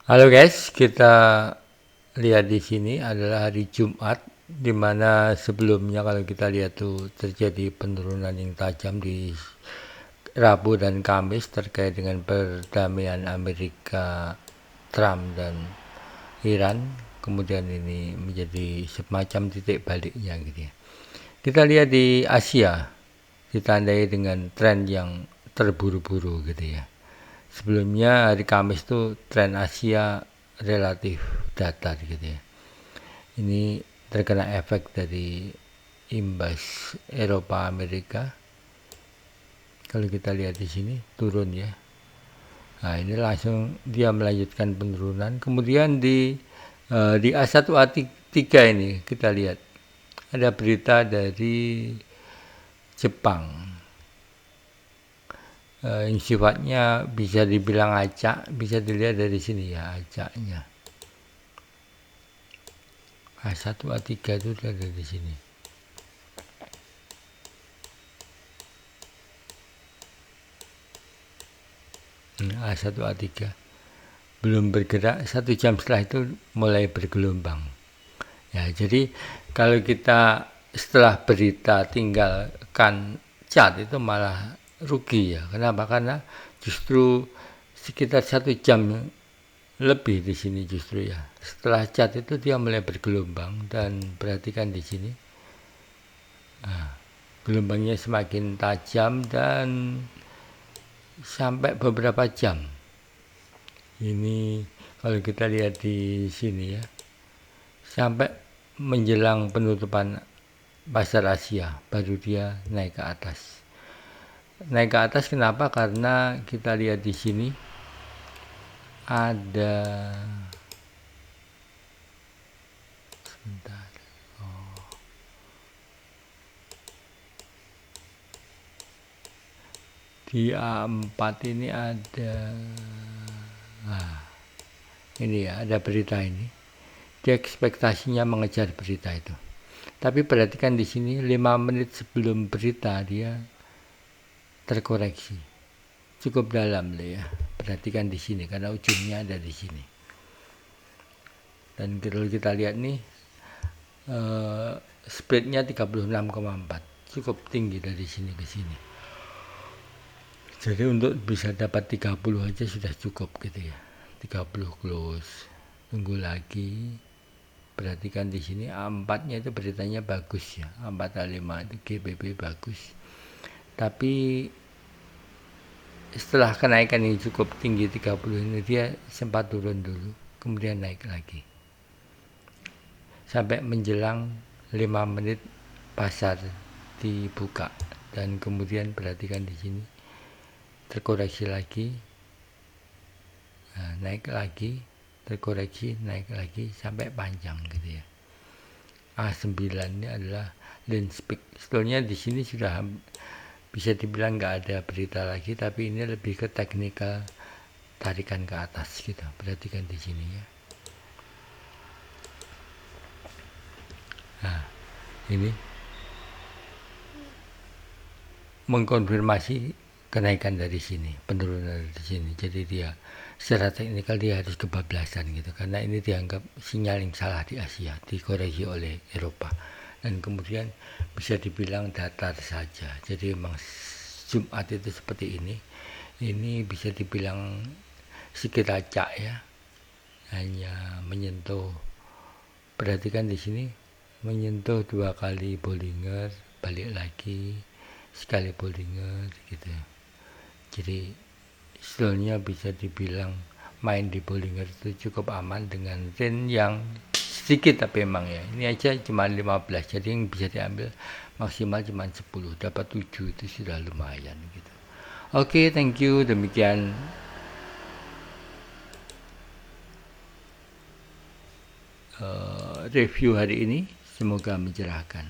Halo guys, kita lihat di sini adalah hari Jumat, di mana sebelumnya kalau kita lihat tuh terjadi penurunan yang tajam di Rabu dan Kamis terkait dengan perdamaian Amerika, Trump dan Iran. Kemudian ini menjadi semacam titik baliknya gitu ya. Kita lihat di Asia ditandai dengan tren yang terburu-buru gitu ya. Sebelumnya hari Kamis tuh tren Asia relatif datar gitu ya. Ini terkena efek dari imbas Eropa Amerika. Kalau kita lihat di sini turun ya. Nah, ini langsung dia melanjutkan penurunan. Kemudian di A1A3 ini kita lihat ada berita dari Jepang. Yang sifatnya bisa dibilang acak, bisa dilihat dari sini ya acaknya. A1 A3 itu ada di sini. A1 A3 belum bergerak, 1 jam setelah itu mulai bergelombang ya. Jadi kalau kita setelah berita tinggalkan chart itu malah rugi ya. Kenapa? Karena justru sekitar 1 jam lebih di sini justru ya. Setelah cat itu dia mulai bergelombang dan perhatikan di sini. Nah, gelombangnya semakin tajam dan sampai beberapa jam. Ini kalau kita lihat di sini ya. Sampai menjelang penutupan pasar Asia baru dia naik ke atas. Naik ke atas kenapa? Karena kita lihat di sini ada sebentar. Di A4 ini ada ini ya, ada berita ini. Dia ekspektasinya mengejar berita itu. Tapi perhatikan di sini 5 menit sebelum berita dia terkoreksi. Cukup dalam loh ya. Perhatikan di sini karena ujungnya ada di sini. Dan kalau kita lihat nih spreadnya 36,4. Cukup tinggi dari sini ke sini. Jadi untuk bisa dapat 30 aja sudah cukup gitu ya. 30 close. Tunggu lagi. Perhatikan di sini A4-nya itu beritanya bagus ya. A4 A5 itu GBP bagus. Tapi setelah kenaikan ini cukup tinggi 30 ini dia sempat turun dulu, kemudian naik lagi. Sampai menjelang 5 menit pasar dibuka dan kemudian perhatikan di sini terkoreksi lagi. Nah, naik lagi, terkoreksi, naik lagi sampai panjang gitu ya. A9 ini adalah Lens Peak. Sebetulnya di sini sudah bisa dibilang nggak ada berita lagi, tapi ini lebih ke teknikal tarikan ke atas gitu. Perhatikan di sini ya. Nah, ini mengkonfirmasi kenaikan dari sini, penurunan dari sini. Jadi dia secara teknikal dia harus kebablasan gitu, karena ini dianggap sinyal yang salah di Asia, dikoreksi oleh Eropa, dan kemudian bisa dibilang datar saja. Jadi memang Jumat itu seperti ini bisa dibilang sedikit acak ya, hanya menyentuh. Perhatikan di sini menyentuh 2 kali Bollinger, balik lagi sekali Bollinger gitu. Jadi sebetulnya bisa dibilang main di Bollinger itu cukup aman dengan range yang sedikit, tapi memang ya ini aja cuma 15, jadi yang bisa diambil maksimal cuma 10, dapat 7 itu sudah lumayan gitu. Oke, thank you. Demikian review hari ini, semoga mencerahkan.